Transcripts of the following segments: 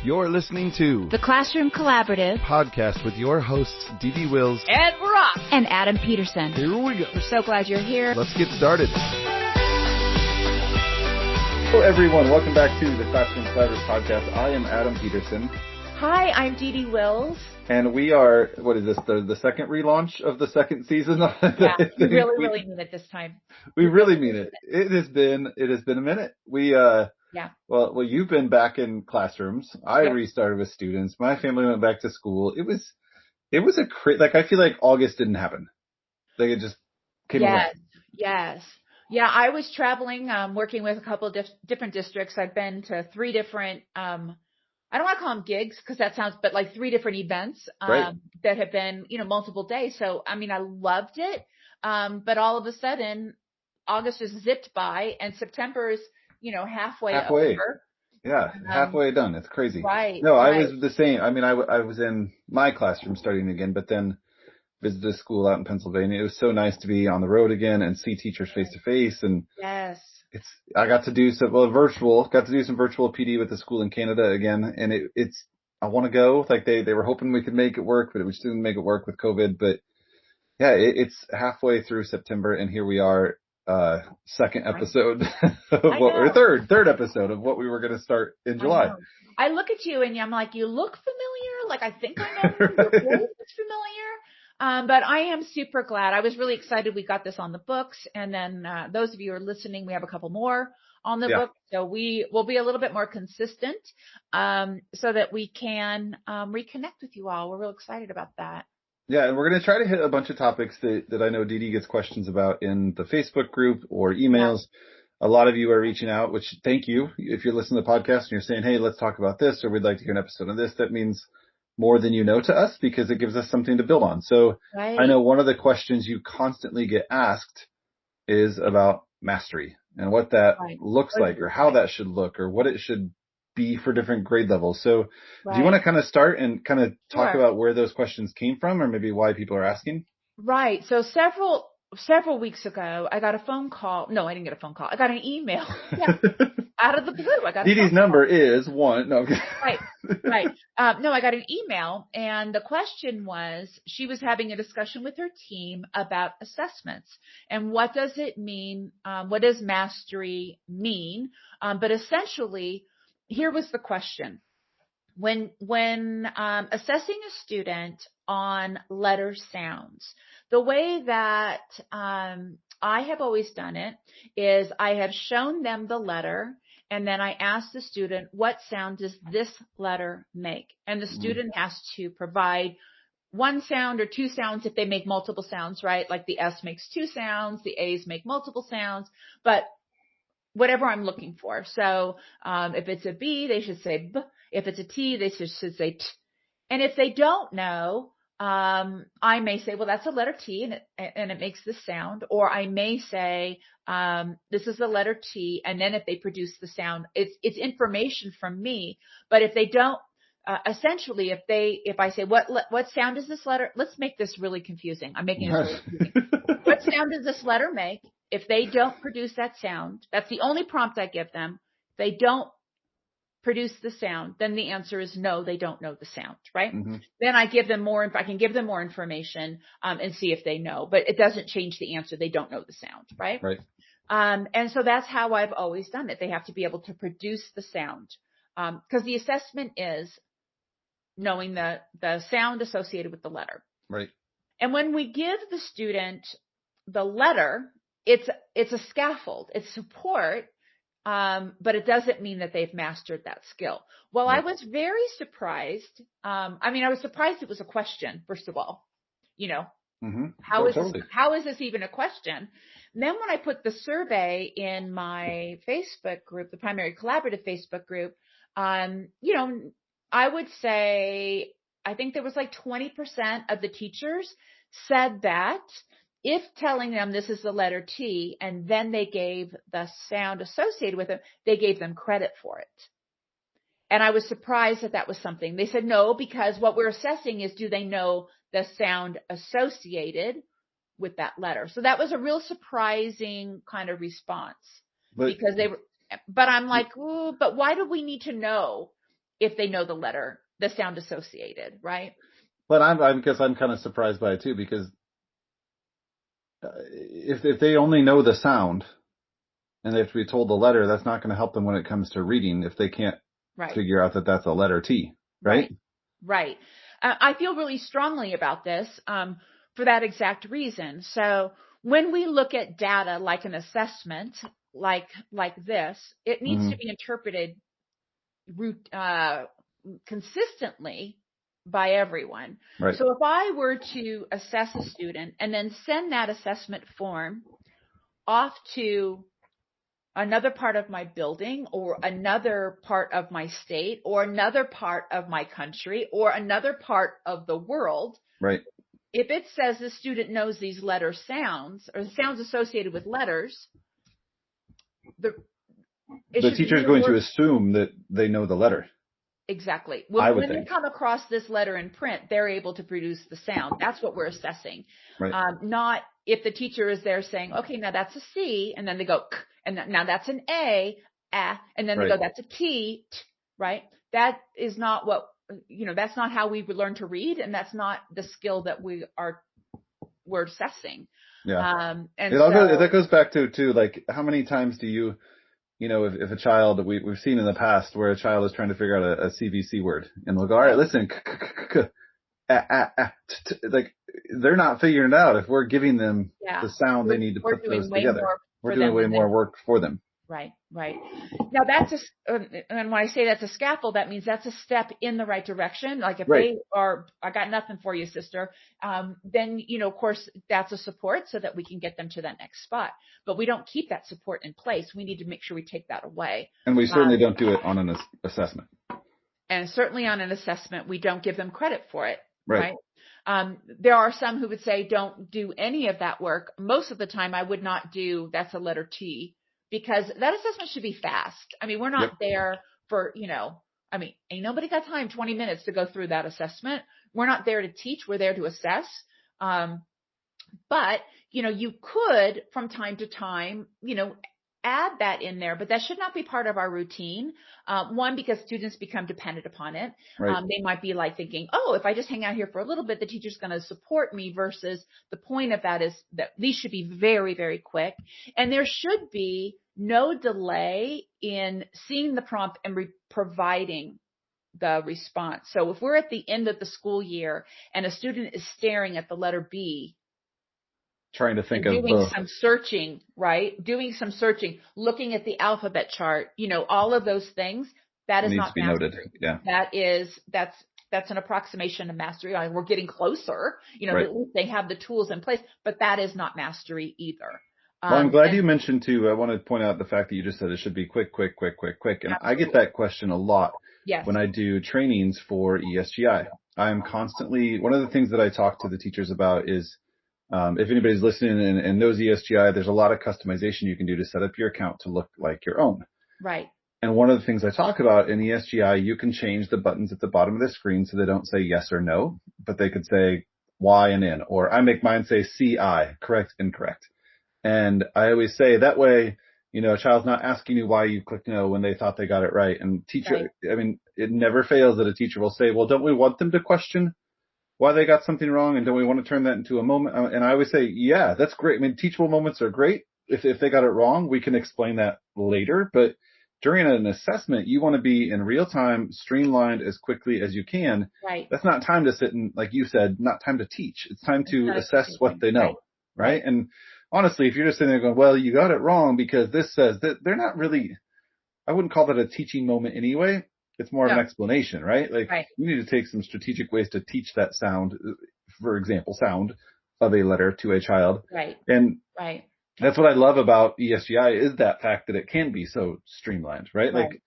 You're listening to The Classroom Collaborative podcast with your hosts, Dee Dee Wills Ed Rock and Adam Peterson. Here we go. We're so glad you're here. Let's get started. Hello, everyone. Welcome back to the Classroom Collaborative podcast. I am Adam Peterson. Hi, I'm Dee Dee Wills. And we are, what is this, the second relaunch of the second season? Yeah, we really mean it this time. We really mean it. It has been a minute. Well, you've been back in classrooms. I restarted with students. My family went back to school. It was I feel like August didn't happen. Like it just came along. Yes. Yeah, I was traveling, working with a couple of different districts. I've been to three different, I don't want to call them gigs because that sounds, but like three different events, that have been, multiple days. So, I loved it. But all of a sudden August just zipped by and September is, halfway over. Yeah, halfway done. It's crazy. Right. No, I was the same. I was in my classroom starting again, but then visited a school out in Pennsylvania. It was so nice to be on the road again and see teachers face to face. And yes, I got to do some virtual PD with the school in Canada again. And I want to go. Like they were hoping we could make it work, but we just didn't make it work with COVID. But yeah, it's halfway through September and here we are. Second episode third episode of what we were going to start in July. I look at you and I'm like, you look familiar. Like I think I know you. Your voice is familiar. But I am super glad. I was really excited we got this on the books. And then, those of you who are listening, we have a couple more on the book. So we will be a little bit more consistent, so that we can, reconnect with you all. We're real excited about that. Yeah, and we're going to try to hit a bunch of topics that I know Dee Dee gets questions about in the Facebook group or emails. Yeah. A lot of you are reaching out, which thank you. If you're listening to the podcast and you're saying, hey, let's talk about this, or we'd like to hear an episode of this, that means more than you know to us because it gives us something to build on. So I know one of the questions you constantly get asked is about mastery and what that looks like or how that should look or what it should be for different grade levels. So do you want to kind of start and kind of talk about where those questions came from or maybe why people are asking? Right. So several weeks ago, I got a phone call. No, I didn't get a phone call. I got an email. Yeah. Out of the blue. I got Dee Dee's number is one. No. Right. No, I got an email and the question was, she was having a discussion with her team about assessments and what does it mean? What does mastery mean? But essentially, here was the question. When assessing a student on letter sounds, the way that I have always done it is I have shown them the letter and then I ask the student, what sound does this letter make? And the student has to provide one sound or two sounds if they make multiple sounds, right? Like the S makes two sounds, the A's make multiple sounds, but whatever I'm looking for. So, if it's a B, they should say B. If it's a T, they should say T. And if they don't know, I may say, well, that's a letter T and it makes this sound. Or I may say, this is the letter T. And then if they produce the sound, it's information from me. But if they don't, essentially, if I say, what sound does this letter, let's make this really confusing. I'm making it really confusing. What sound does this letter make? If they don't produce that sound, that's the only prompt I give them. If they don't produce the sound, then the answer is no, they don't know the sound, right? Mm-hmm. Then I give them more, I can give them more information, and see if they know, but it doesn't change the answer. They don't know the sound, right? Right. And so that's how I've always done it. They have to be able to produce the sound. Cause the assessment is knowing the sound associated with the letter. Right. And when we give the student the letter, it's a scaffold, it's support, but it doesn't mean that they've mastered that skill. Well, I was very surprised. I was surprised it was a question, first of all, how is this even a question? And then when I put the survey in my Facebook group, the Primary Collaborative Facebook group, I would say, I think there was like 20% of the teachers said that if telling them this is the letter T and then they gave the sound associated with it, they gave them credit for it. And I was surprised that was something. They said no, because what we're assessing is, do they know the sound associated with that letter? So that was a real surprising kind of response, because but I'm like, ooh, but why do we need to know if they know the letter, the sound associated, right? But I guess I'm kind of surprised by it too, because if they only know the sound and they have to be told the letter, that's not going to help them when it comes to reading if they can't Right. figure out that that's a letter T, right? Right. I feel really strongly about this for that exact reason. So when we look at data like an assessment, like this, it needs to be interpreted consistently by everyone. Right. So if I were to assess a student and then send that assessment form off to another part of my building or another part of my state or another part of my country or another part of the world. Right. If it says the student knows these letter sounds or sounds associated with letters, the teacher is going to assume that they know the letter. Exactly. When they come across this letter in print, they're able to produce the sound. That's what we're assessing. Right. Not if the teacher is there saying, okay, now that's a C, and then they go, and now that's an A, and then they go, that's a T, right? That is not what, that's not how we learn to read, and that's not the skill that we're assessing. Yeah. That goes back to like, how many times do you, if a child, we've seen in the past where a child is trying to figure out a CVC word, and they'll go, all right, listen, like they're not figuring it out if we're giving them the sound they need to put those together. We're doing way more work for them. Right. Now that's and when I say that's a scaffold, that means that's a step in the right direction. Like if they are, I got nothing for you, sister. Then, of course, that's a support so that we can get them to that next spot. But we don't keep that support in place. We need to make sure we take that away. And we certainly don't do it on an assessment. And certainly on an assessment, we don't give them credit for it. Right. There are some who would say, don't do any of that work. Most of the time I would not do, that's a letter T, because that assessment should be fast. I mean, we're not there for, ain't nobody got time, 20 minutes to go through that assessment. We're not there to teach. We're there to assess. But, you could from time to time, add that in there, but that should not be part of our routine. One, because students become dependent upon it. Right. They might be like thinking, oh, if I just hang out here for a little bit, the teacher's going to support me, versus the point of that is that these should be very, very quick. And there should be no delay in seeing the prompt and providing the response. So if we're at the end of the school year and a student is staring at the letter B, trying to think of doing some searching, right? Doing some searching, looking at the alphabet chart, all of those things, that is needs not to be mastery. Noted. Yeah. That's an approximation of mastery. I mean, we're getting closer, right. At least they have the tools in place, but that is not mastery either. Well, I'm glad you mentioned too, I want to point out the fact that you just said it should be quick. And absolutely. I get that question a lot when I do trainings for ESGI. I'm constantly, one of the things that I talk to the teachers about is, if anybody's listening and knows ESGI, there's a lot of customization you can do to set up your account to look like your own. Right. And one of the things I talk about in ESGI, you can change the buttons at the bottom of the screen so they don't say yes or no, but they could say Y and N, or I make mine say CI, correct, incorrect. And I always say that way, a child's not asking you why you clicked no when they thought they got it right. And teacher, I mean, it never fails that a teacher will say, well, don't we want them to question why they got something wrong, and don't we want to turn that into a moment? And I always say, yeah, that's great. I mean, teachable moments are great. If they got it wrong, we can explain that later. But during an assessment, you want to be in real time, streamlined as quickly as you can. Right. That's not time to sit and, like you said, not time to teach. It's time to assess what they know. Right. And honestly, if you're just sitting there going, well, you got it wrong because this says that, they're not really, I wouldn't call that a teaching moment anyway. It's more of an explanation, right? Like you need to take some strategic ways to teach that sound, for example, sound of a letter to a child. Right. And that's what I love about ESGI is that fact that it can be so streamlined, right? Like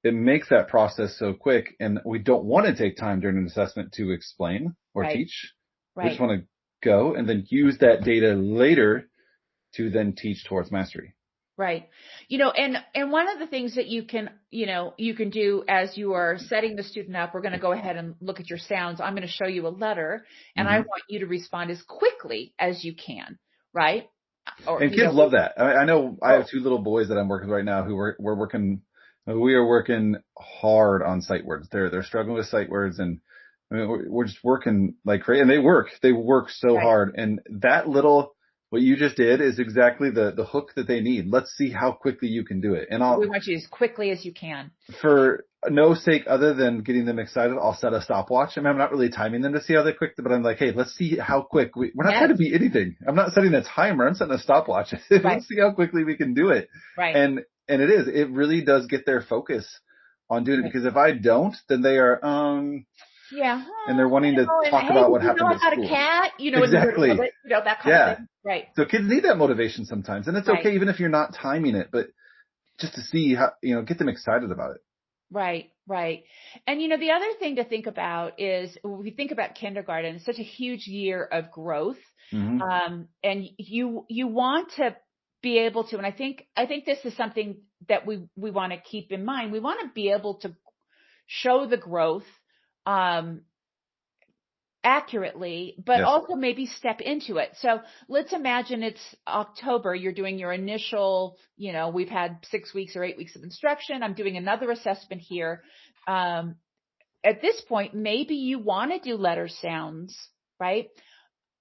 it makes that process so quick, and we don't want to take time during an assessment to explain or teach. We just want to go and then use that data later to then teach towards mastery. Right. And one of the things that you can do as you are setting the student up, we're going to go ahead and look at your sounds. I'm going to show you a letter, and I want you to respond as quickly as you can. Right. And kids love that. I know I have two little boys that I'm working with right now who we're working We are working hard on sight words. They're struggling with sight words, and I mean, we're just working like crazy, and they work so Right. hard. And that little, what you just did is exactly the hook that they need. Let's see how quickly you can do it. And We want you as quickly as you can. for no sake other than getting them excited, I'll set a stopwatch. I mean, I'm not really timing them to see how they quick, but I'm like, hey, let's see how quick we're not trying to beat anything. I'm not setting a timer. I'm setting a stopwatch. Right. Let's see how quickly we can do it. Right. And it really does get their focus on doing it, because if I don't, then they are, yeah. and they're wanting to talk hey, about what happened I at got school. a cat, Exactly. that kind of thing. Right. So kids need that motivation sometimes, and it's okay even if you're not timing it, but just to see how, get them excited about it. Right, right. And the other thing to think about is when we think about kindergarten, it's such a huge year of growth. Mm-hmm. And you want to be able to, and I think this is something that we want to keep in mind. We want to be able to show the growth, accurately, but also maybe step into it. So let's imagine it's October. You're doing your initial, we've had 6 weeks or 8 weeks of instruction. I'm doing another assessment here. At this point, maybe you want to do letter sounds, right?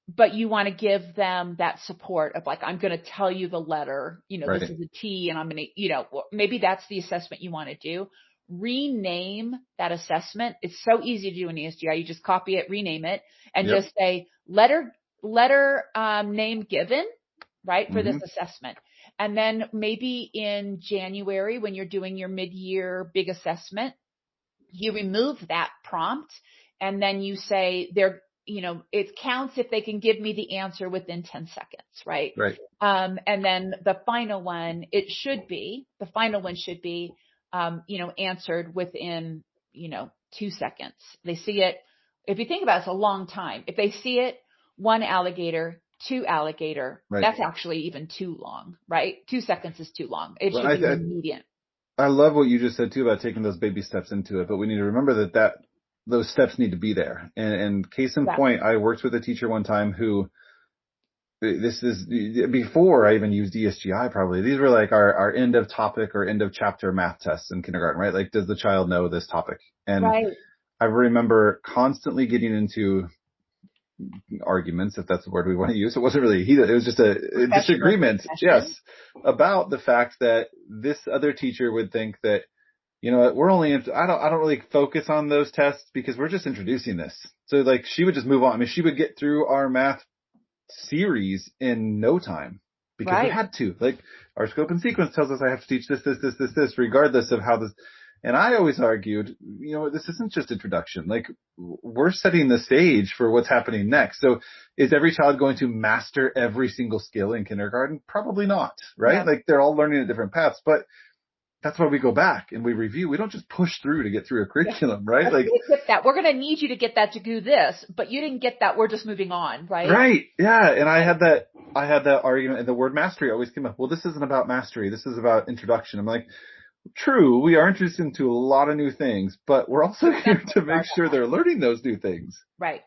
But you want to give them that support of like, I'm going to tell you the letter, this is a T, and I'm going to, maybe that's the assessment you want to do. Rename that assessment. It's so easy to do in ESGI. You just copy it, rename it, and just say letter name given, right, for this assessment. And then maybe in January, when you're doing your mid-year big assessment, you remove that prompt, and then you say it counts if they can give me the answer within 10 seconds, right? Right. And then the final one should be answered within, 2 seconds. They see it. If you think about it, it's a long time. If they see it, 1 alligator, 2 alligator, that's actually even too long, right? 2 seconds is too long. It should be immediate. I love what you just said too about taking those baby steps into it, but we need to remember that those steps need to be there. And case in point, I worked with a teacher one time who, this is before I even used ESGI probably. These were like our end of topic or end of chapter math tests in kindergarten, right? Like, does the child know this topic? And I remember constantly getting into arguments, if that's the word we want to use. It wasn't really heated. It was just a disagreement. Yes. About the fact that this other teacher would think that, we're only, I don't really focus on those tests because we're just introducing this. So like she would just move on. I mean, she would get through our math series in no time because we had to. Like our scope and sequence tells us I have to teach this, regardless of how this. And I always argued, this isn't just introduction. Like we're setting the stage for what's happening next. So is every child going to master every single skill in kindergarten? Probably not, right? Yeah. Like they're all learning at different paths, but that's why we go back and we review. We don't just push through to get through a curriculum, right? Like get that. We're going to need you to get that to do this, but you didn't get that. We're just moving on, right? Right. Yeah. And I had that argument, and the word mastery always came up. Well, this isn't about mastery. This is about introduction. I'm like, true, we are introduced into a lot of new things, but we're also here to make sure they're learning those new things. Right.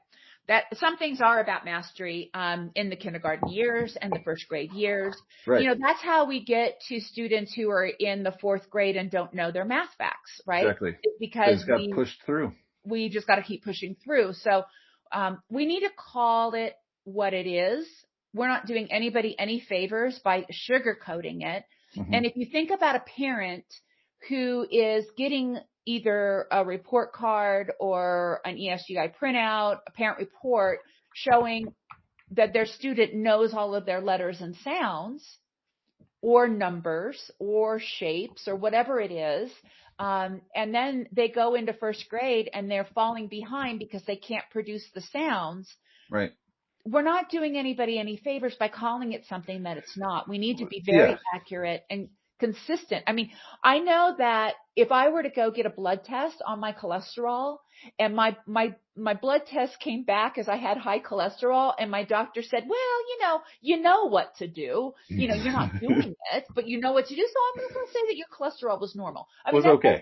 That some things are about mastery in the kindergarten years and the first grade years. Right. That's how we get to students who are in the 4th grade and don't know their math facts, right? Exactly. It's because got pushed through. We just got to keep pushing through. So we need to call it what it is. We're not doing anybody any favors by sugarcoating it. Mm-hmm. And if you think about a parent who is getting either a report card or an ESGI printout, a parent report showing that their student knows all of their letters and sounds or numbers or shapes or whatever it is. And then they go into 1st grade and they're falling behind because they can't produce the sounds. Right. We're not doing anybody any favors by calling it something that it's not. We need to be very accurate and consistent. I mean, I know that if I were to go get a blood test on my cholesterol and my blood test came back as I had high cholesterol and my doctor said, well, you know what to do. You're not doing it, but you know what to do. So I'm going to say that your cholesterol was normal. I mean, was okay.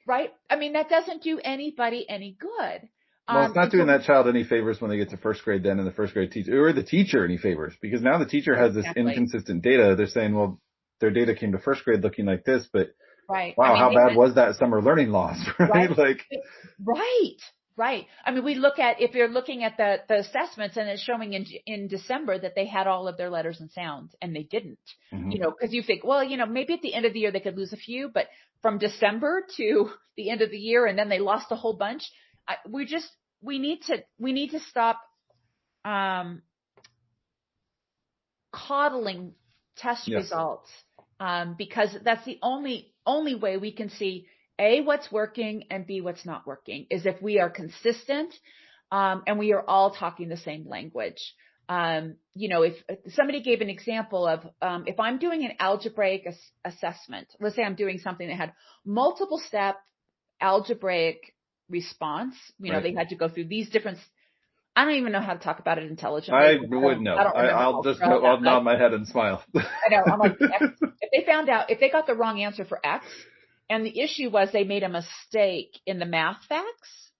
Right? I mean, that doesn't do anybody any good. Well, it's not doing that child any favors when they get to 1st grade then, and the 1st grade teacher, or the teacher any favors, because now the teacher has this inconsistent data. They're saying, well, their data came to 1st grade looking like this, but Right. I wow, mean, how bad was that summer learning loss, right? right. Like, Right. Right. I mean, if you're looking at the assessments and it's showing in December that they had all of their letters and sounds and they didn't, mhm. cause you think, well, maybe at the end of the year they could lose a few, but from December to the end of the year and then they lost a whole bunch. We need to stop, coddling test Yes. results, because that's the only way we can see A, what's working, and B, what's not working, is if we are consistent, and we are all talking the same language. If somebody gave an example of, if I'm doing an algebraic assessment, let's say I'm doing something that had multiple step algebraic response, Right. they had to go through these different, I don't even know how to talk about it intelligently. I would know. I don't remember I'll nod my head and smile. I know. I'm like, if they got the wrong answer for X, and the issue was they made a mistake in the math facts,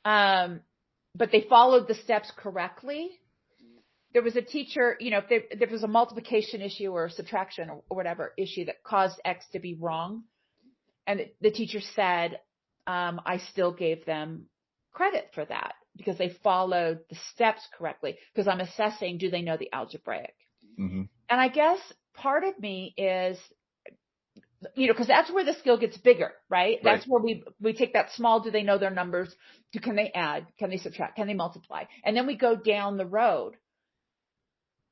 but they followed the steps correctly. There was a teacher, if there was a multiplication issue or a subtraction or whatever issue that caused X to be wrong, and the teacher said, I still gave them credit for that because they followed the steps correctly, because I'm assessing, do they know the algebraic? Mm-hmm. And I guess part of me is, because that's where the skill gets bigger, right? That's where we take that small, do they know their numbers? Can they add? Can they subtract? Can they multiply? And then we go down the road.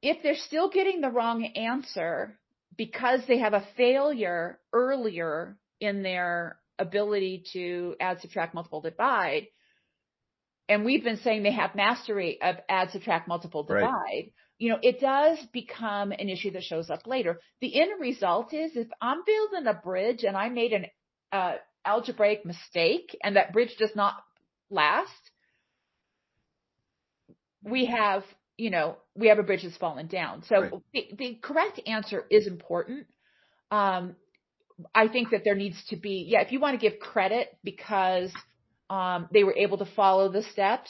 If they're still getting the wrong answer because they have a failure earlier in their ability to add, subtract, multiple, divide, and we've been saying they have mastery of add, subtract, multiple, divide, it does become an issue that shows up later. The end result is, if I'm building a bridge and I made an algebraic mistake and that bridge does not last, we have a bridge that's fallen down. So the correct answer is important. I think that there needs to be, if you want to give credit because they were able to follow the steps,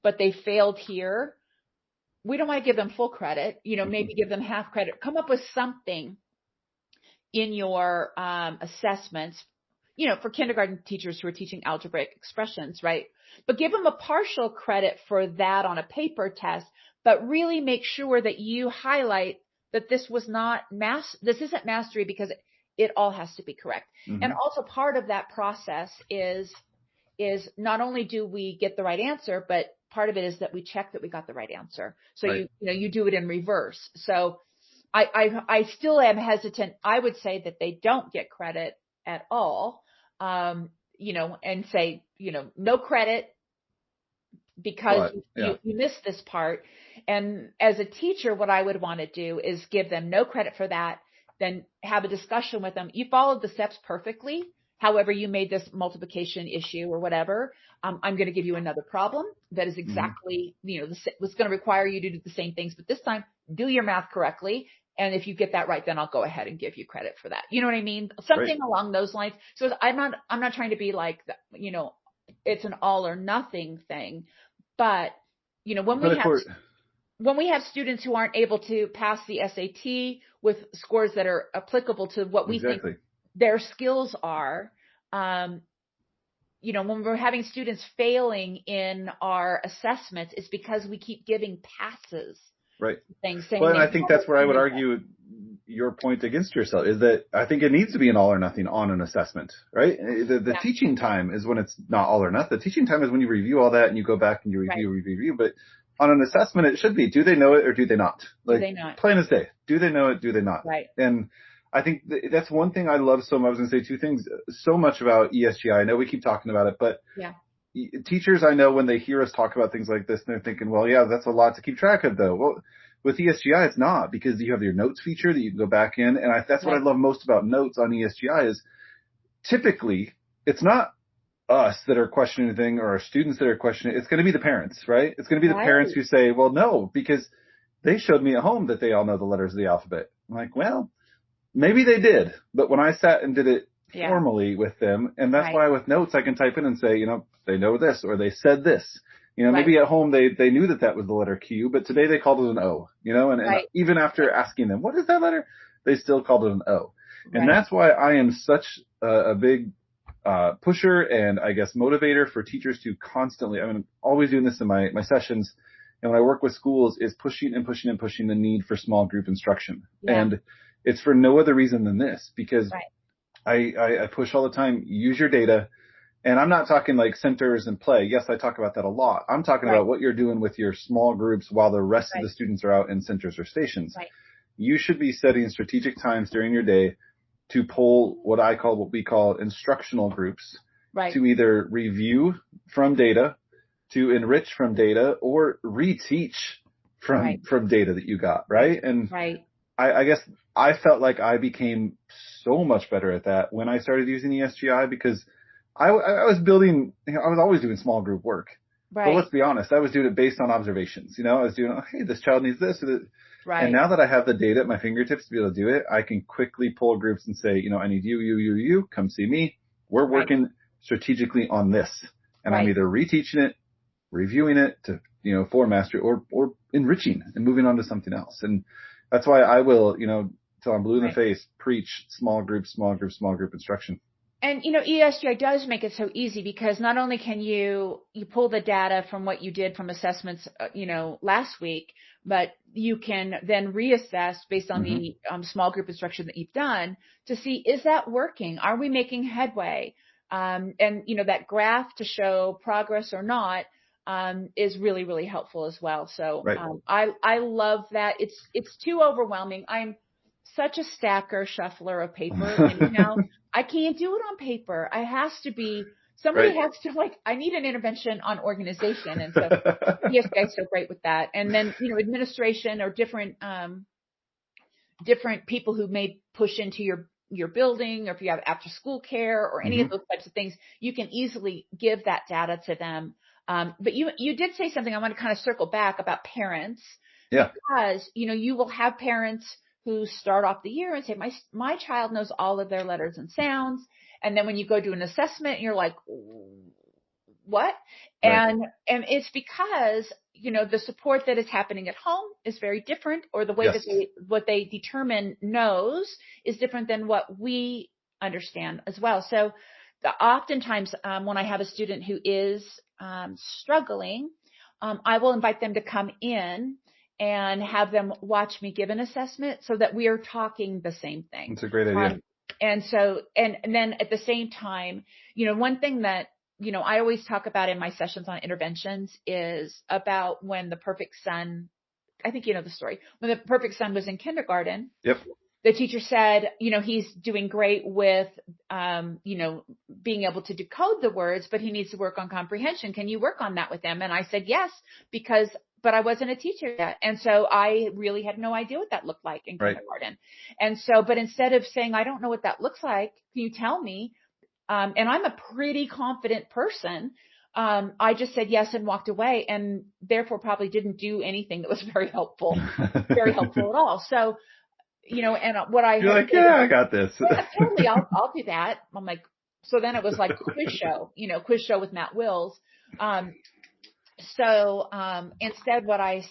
but they failed here, we don't want to give them full credit, maybe give them half credit. Come up with something in your assessments, for kindergarten teachers who are teaching algebraic expressions, right? But give them a partial credit for that on a paper test, but really make sure that you highlight that this isn't mastery, because it all has to be correct. Mm-hmm. And also part of that process is not only do we get the right answer, but part of it is that we check that we got the right answer. So you do it in reverse. So I still am hesitant. I would say that they don't get credit at all, and say, no credit because you missed this part. And as a teacher, what I would want to do is give them no credit for that, then have a discussion with them. You followed the steps perfectly. However, you made this multiplication issue or whatever. I'm going to give you another problem that is exactly, was going to require you to do the same things, but this time do your math correctly. And if you get that right, then I'll go ahead and give you credit for that. You know what I mean? Something along those lines. So I'm not trying to be like, it's an all or nothing thing, but when we have students who aren't able to pass the SAT with scores that are applicable to what we think their skills are, when we're having students failing in our assessments, it's because we keep giving passes. Right. Things. Well, and I think that's where I would argue your point against yourself is that I think it needs to be an all or nothing on an assessment, right? The teaching time is when it's not all or nothing. The teaching time is when you review all that and you go back and you review. But on an assessment, it should be, do they know it or do they not? Like, do they not? Plain as day. Do they know it? Do they not? Right. And I think that's one thing I love so much. I was going to say two things so much about ESGI. I know we keep talking about it, but teachers, I know when they hear us talk about things like this, they're thinking, well, yeah, that's a lot to keep track of though. Well, with ESGI, it's not, because you have your notes feature that you can go back in. And that's what I love most about notes on ESGI is typically it's not us that are questioning anything or our students that are questioning. It's going to be the parents, right? It's going to be the parents who say, well, no, because they showed me at home that they all know the letters of the alphabet. I'm like, well, maybe they did, but when I sat and did it formally with them, and that's why with notes I can type in and say, they know this or they said this. Maybe at home they knew that was the letter Q, but today they called it an O. And even after asking them, what is that letter? They still called it an O. And that's why I am such a big pusher and I guess motivator for teachers to constantly, I'm always doing this in my sessions and when I work with schools, is pushing and pushing and pushing the need for small group instruction. Yeah. And it's for no other reason than this, because I push all the time, use your data. And I'm not talking like centers and play. Yes, I talk about that a lot. I'm talking about what you're doing with your small groups while the rest of the students are out in centers or stations. You should be setting strategic times during your day to pull what we call instructional groups to either review from data, to enrich from data, or reteach from data that you got, right? And I guess I felt like I became so much better at that when I started using ESGI, because I was building, I was always doing small group work. But let's be honest, I was doing it based on observations. I was doing, hey, this child needs this. And now that I have the data at my fingertips to be able to do it, I can quickly pull groups and say, I need you, come see me. We're working strategically on this. And I'm either reteaching it, reviewing it to, for mastery, or enriching and moving on to something else. And that's why I will, till I'm blue in the face, preach small group instruction. And, ESGI does make it so easy, because not only can you pull the data from what you did from assessments, last week, but you can then reassess based on the small group instruction that you've done to see, is that working? Are we making headway? And, that graph to show progress or not, is really, really helpful as well. So, I love that. It's too overwhelming. I'm such a stacker, shuffler of paper. And, I can't do it on paper. I has to be, somebody has to I need an intervention on organization. And so ESGI is so great with that. And then, administration or different people who may push into your building, or if you have after school care or any of those types of things, you can easily give that data to them. But you did say something I want to kind of circle back about parents. Yeah. Because, you will have parents who start off the year and say, my child knows all of their letters and sounds. And then when you go do an assessment, you're like, what? And it's because, the support that is happening at home is very different, or the way that what they determine knows is different than what we understand as well. So oftentimes, when I have a student who is struggling, I will invite them to come in and have them watch me give an assessment so that we are talking the same thing. That's a great idea. And so, and then at the same time, one thing that, I always talk about in my sessions on interventions is about when the perfect son, I think you know the story, when the perfect son was in kindergarten. Yep. The teacher said, he's doing great with, being able to decode the words, but he needs to work on comprehension. Can you work on that with him? And I said, yes, but I wasn't a teacher yet. And so I really had no idea what that looked like in kindergarten. And so, but instead of saying, I don't know what that looks like, can you tell me? And I'm a pretty confident person. I just said yes and walked away, and therefore probably didn't do anything that was very helpful at all. So, and what I You're like, I got this. Yeah, totally. I'll do that. I'm like, so then it was like quiz show with Matt Wills. So instead, what I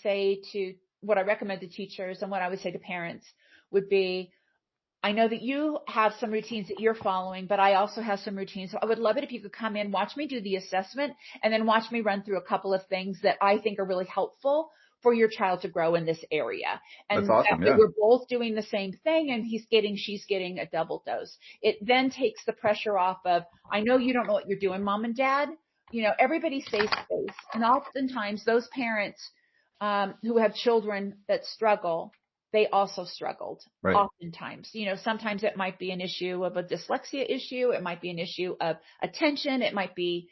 recommend to teachers and what I would say to parents would be, I know that you have some routines that you're following, but I also have some routines. So I would love it if you could come in, watch me do the assessment, and then watch me run through a couple of things that I think are really helpful for your child to grow in this area. And that's awesome, we're both doing the same thing, and she's getting a double dose. It then takes the pressure off of, I know you don't know what you're doing, mom and dad. Everybody says space. And oftentimes those parents who have children that struggle, they also struggled. Oftentimes, sometimes it might be an issue of a dyslexia issue. It might be an issue of attention. It might be,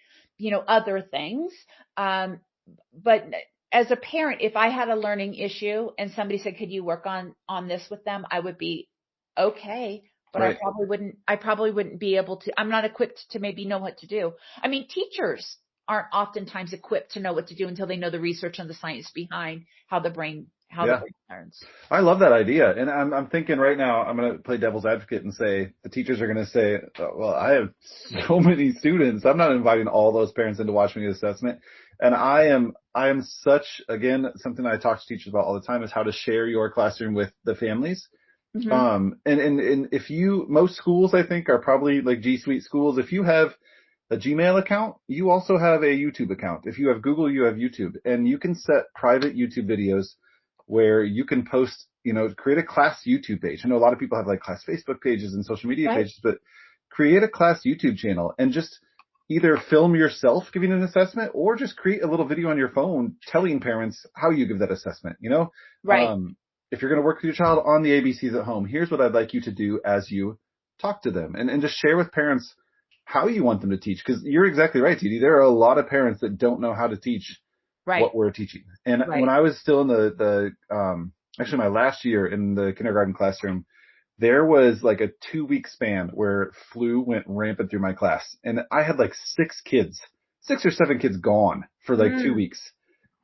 other things. But as a parent, if I had a learning issue and somebody said, could you work on this with them? I would be okay. But I probably wouldn't be able to, I'm not equipped to maybe know what to do. I mean, teachers aren't oftentimes equipped to know what to do until they know the research and the science behind how the brain learns. I love that idea. And I'm thinking right now, I'm going to play devil's advocate and say, the teachers are going to say, well, I have so many students. I'm not inviting all those parents in to watch me do assessment. And I am such, again, something I talk to teachers about all the time is how to share your classroom with the families. Hmm. And if most schools, I think, are probably like G Suite schools. If you have a Gmail account, you also have a YouTube account. If you have Google, you have YouTube, and you can set private YouTube videos where you can post, create a class YouTube page. I know a lot of people have like class Facebook pages and social media Right. pages, but create a class YouTube channel and just either film yourself giving an assessment or just create a little video on your phone telling parents how you give that assessment, Right. if you're going to work with your child on the ABCs at home, here's what I'd like you to do as you talk to them, and just share with parents how you want them to teach. Cause you're exactly right, TD. There are a lot of parents that don't know how to teach Right. what we're teaching. And when Right. I was still in actually my last year in the kindergarten classroom, there was like a 2-week span where flu went rampant through my class. And I had like 6 or 7 kids gone for like 2 Mm. weeks.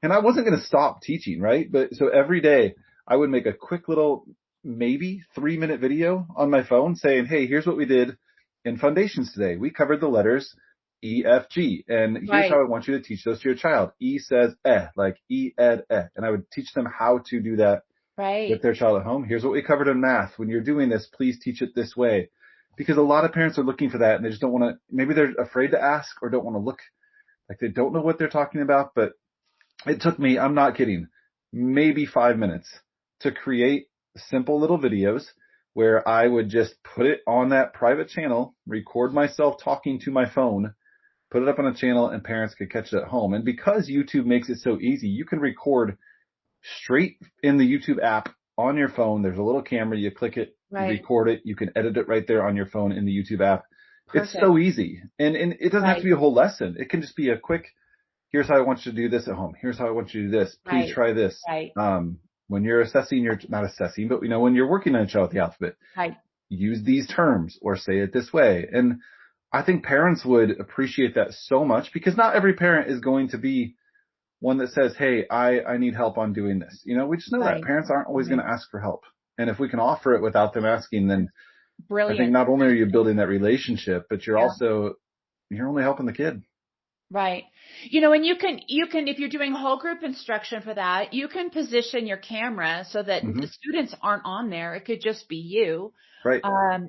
And I wasn't going to stop teaching, right? But so every day I would make a quick little, maybe 3-minute video on my phone saying, hey, here's what we did in foundations today. We covered the letters E, F, G. And here's Right. how I want you to teach those to your child. E says like E, ed, eh. And I would teach them how to do that with Right. their child at home. Here's what we covered in math. When you're doing this, please teach it this way. Because a lot of parents are looking for that and they just don't want to, maybe they're afraid to ask or don't want to look like they don't know what they're talking about. But it took me, I'm not kidding, maybe 5 minutes to create simple little videos where I would just put it on that private channel, record myself talking to my phone, put it up on a channel, and parents could catch it at home. And because YouTube makes it so easy, you can record straight in the YouTube app on your phone. There's a little camera. You click it, you Right. record it. You can edit it right there on your phone in the YouTube app. It's Perfect. so easy. And it doesn't have to Right. be a whole lesson. It can just be a quick, here's how I want you to do this at home. Here's how I want you to do this. Please Right. try this. Right. When you're assessing, you're not assessing, but when you're working on a child with the alphabet, Right. use these terms or say it this way. And I think parents would appreciate that so much because not every parent is going to be one that says, hey, I need help on doing this. We just know that Right. parents aren't always going Right. to ask for help. And if we can offer it without them asking, then I think Brilliant. not only are you building that relationship, but you're Yeah. you're only helping the kid. Right. And you can, if you're doing whole group instruction for that, you can position your camera so that Hmm. the students aren't on there. It could just be you. Right.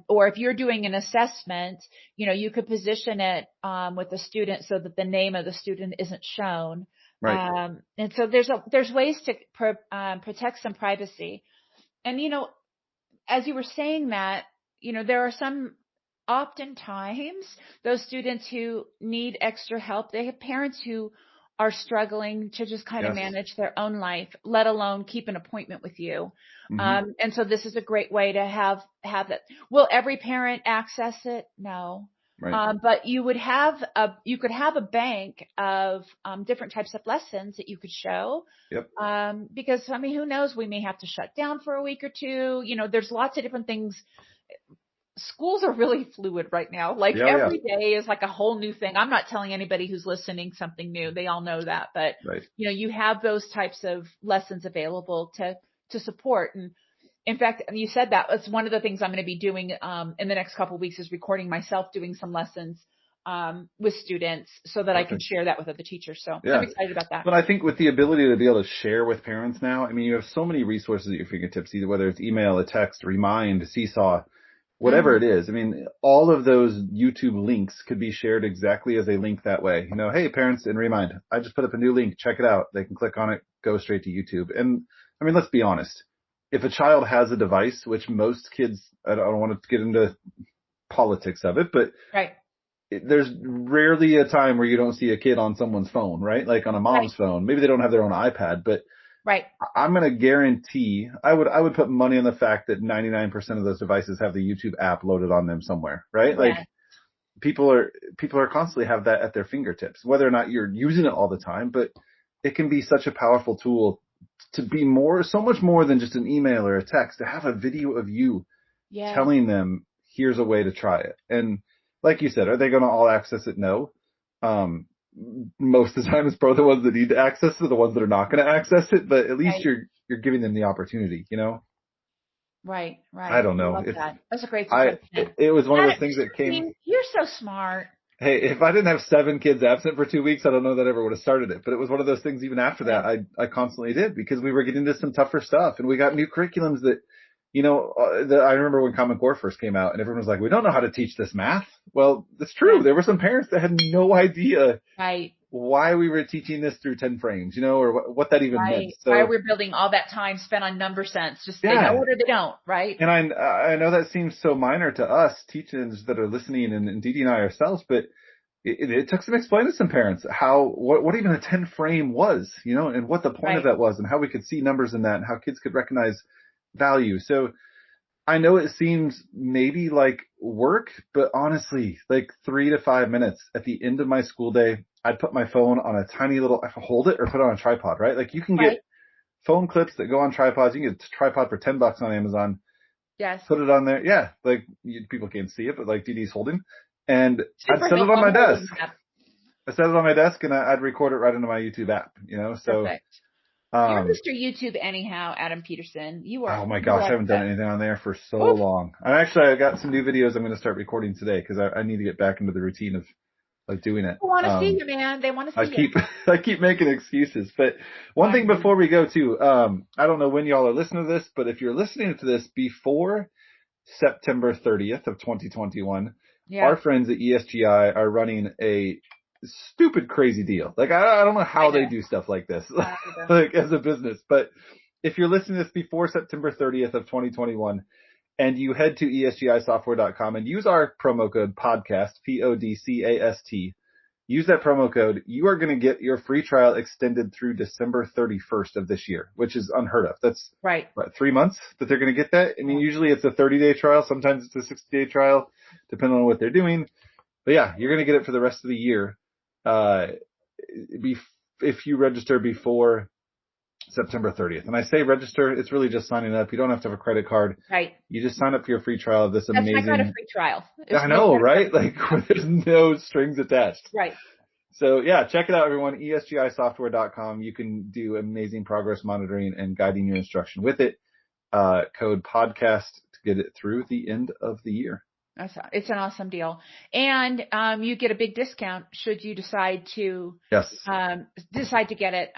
Or if you're doing an assessment, you could position it, with the student so that the name of the student isn't shown. Right. And so there's ways to protect some privacy. And, as you were saying that, there are oftentimes those students who need extra help, they have parents who are struggling to just kind of Yes. manage their own life, let alone keep an appointment with you. Hmm. And so this is a great way to have that. Will every parent access it? No. Right. But you could have a bank of different types of lessons that you could show. Yep. Because who knows? We may have to shut down for a week or two. There's lots of different things. Schools are really fluid right now. Like Yeah. every day is like a whole new thing. I'm not telling anybody who's listening something new. They all know that, but Right. you have those types of lessons available to support. And in fact, you said that it's one of the things I'm going to be doing in the next couple of weeks is recording myself doing some lessons with students so that I can Perfect. share that with other teachers. So Yeah. I'm excited about that. But I think with the ability to be able to share with parents now, I mean, you have so many resources at your fingertips, either whether it's email, a text, Remind, Seesaw, whatever Mhm. it is. I mean, all of those YouTube links could be shared exactly as a link that way. Hey, parents, and Remind, I just put up a new link. Check it out. They can click on it, go straight to YouTube. And I mean, let's be honest. If a child has a device, which most kids, I don't want to get into politics of it, but Right. there's rarely a time where you don't see a kid on someone's phone, right? Like on a mom's phone. Maybe they don't have their own iPad, but Right. I'm going to guarantee, I would put money on the fact that 99% of those devices have the YouTube app loaded on them somewhere, right? Yeah. Like people are constantly have that at their fingertips, whether or not you're using it all the time, but it can be such a powerful tool to be so much more than just an email or a text, to have a video of you Yeah. telling them, here's a way to try it. And like you said, are they going to all access it? No. Most of the time it's probably the ones that need to access it, the ones that are not going to access it, but at least Right. you're giving them the opportunity, Right. Right. I don't know. love that. That's a great I, suggestion. it was one of those things that I came, mean, you're so smart. hey, if I didn't have 7 kids absent for 2 weeks, I don't know that I ever would have started it, but it was one of those things even after that, I constantly did because we were getting into some tougher stuff and we got new curriculums that I remember when Common Core first came out and everyone was like, we don't know how to teach this math. Well, it's true. There were some parents that had no idea why we were teaching this through 10 frames, or what that even meant. So, why we're building all that time spent on number sense. Just they know it or they don't, right? And I know that seems so minor to us teachers that are listening and Dee Dee and I ourselves, but it took some explaining to some parents what even a 10 frame was, and what the point of that was and how we could see numbers in that and how kids could recognize value. So I know it seems maybe like work, but honestly, like 3 to 5 minutes at the end of my school day, I'd put my phone on a tiny little, hold it or put it on a tripod, right? Like you can get phone clips that go on tripods. You can get a tripod for $10 on Amazon. Yes. Put it on there. Yeah. Like people can't see it, but like Dee Dee's holding. And I'd set it on my desk. I set it on my desk and I'd record it right into my YouTube app, so. Perfect. You're Mr. YouTube anyhow, Adam Peterson. You are. Oh my gosh, I haven't done anything on there for so long. I got some new videos I'm going to start recording today because I need to get back into the routine of doing it. They want to see you, man. They want to see you. I keep making excuses. But one thing before we go too, I don't know when y'all are listening to this, but if you're listening to this before September 30th of 2021, our friends at ESGI are running a stupid crazy deal. Like I don't know how they do stuff like this like as a business, but if you're listening to this before September 30th of 2021 and you head to esgisoftware.com and use our promo code podcast, PODCAST, use that promo code, you are going to get your free trial extended through December 31st of this year, which is unheard of. That's what, 3 months that they're going to get that. I mean, usually it's a 30-day trial. Sometimes it's a 60-day trial, depending on what they're doing. But yeah, you're going to get it for the rest of the year. If you register before September 30th. And I say register, it's really just signing up. You don't have to have a credit card. Right. You just sign up for your free trial of this amazing. That's my kind of free trial. I know, right? Like there's no strings attached. Right. So yeah, check it out, everyone. ESGIsoftware.com. You can do amazing progress monitoring and guiding your instruction with it. Code podcast to get it through the end of the year. It's an awesome deal. And you get a big discount should you decide to get it.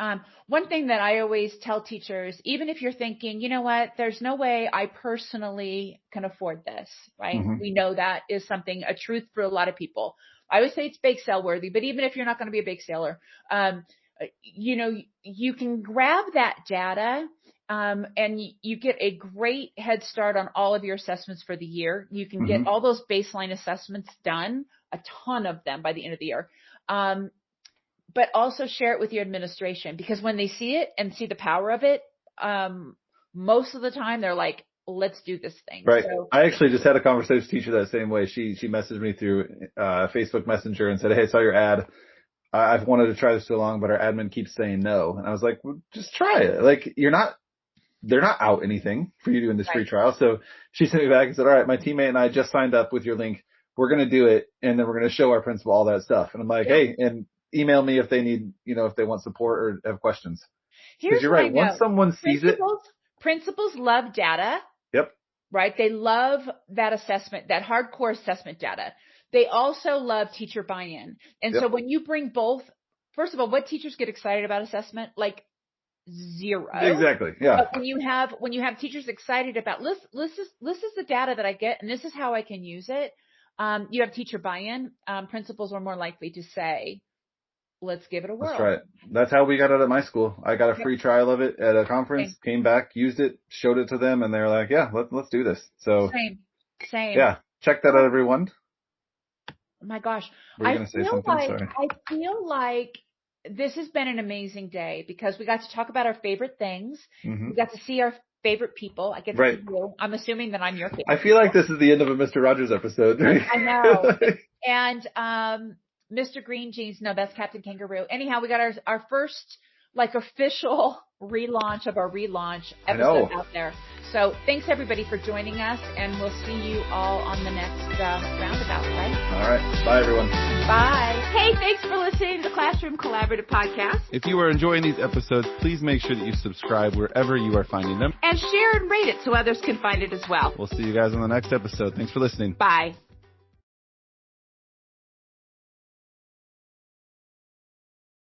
One thing that I always tell teachers, even if you're thinking, you know what, there's no way I personally can afford this, right? Mm-hmm. We know that is a truth for a lot of people. I always say it's bake sale worthy, but even if you're not going to be a bake saler, you can grab that data and you get a great head start on all of your assessments for the year. You can get all those baseline assessments done, a ton of them by the end of the year. But also share it with your administration because when they see it and see the power of it, most of the time they're like, let's do this thing. Right. So, I actually just had a conversation with a teacher that same way. She messaged me through Facebook Messenger and said, hey, I saw your ad. I've wanted to try this too long, but our admin keeps saying no. And I was like, well, just try it. Like they're not out anything for you doing this free trial. So she sent me back and said, all right, my teammate and I just signed up with your link. We're going to do it. And then we're going to show our principal all that stuff. And I'm like, hey, and email me if they need, if they want support or have questions. Because you're right. Once someone sees principals love data. Yep. Right. They love that assessment, that hardcore assessment data. They also love teacher buy-in. And so when you bring both, first of all, what teachers get excited about assessment? Like, zero. Exactly. Yeah. But when you have teachers excited about this is the data that I get and this is how I can use it. You have teacher buy-in. Principals are more likely to say, let's give it a whirl. That's right. That's how we got it at my school. I got a free trial of it at a conference, came back, used it, showed it to them, and they're like, yeah, let's do this. So same. Yeah. Check that out, everyone. Oh my gosh. I feel like this has been an amazing day because we got to talk about our favorite things. We got to see our favorite people. I get to see you. I'm assuming that I'm your favorite. I feel like this is the end of a Mr. Rogers episode. I know. And Mr. Green Jeans, no, that's Captain Kangaroo. Anyhow, we got our first official relaunch of our relaunch episode out there. So thanks everybody for joining us, and we'll see you all on the next roundabout, right? All right. Bye, everyone. Bye. Hey, thanks for listening to the Classroom Collaborative Podcast. If you are enjoying these episodes, please make sure that you subscribe wherever you are finding them. And share and rate it so others can find it as well. We'll see you guys on the next episode. Thanks for listening. Bye.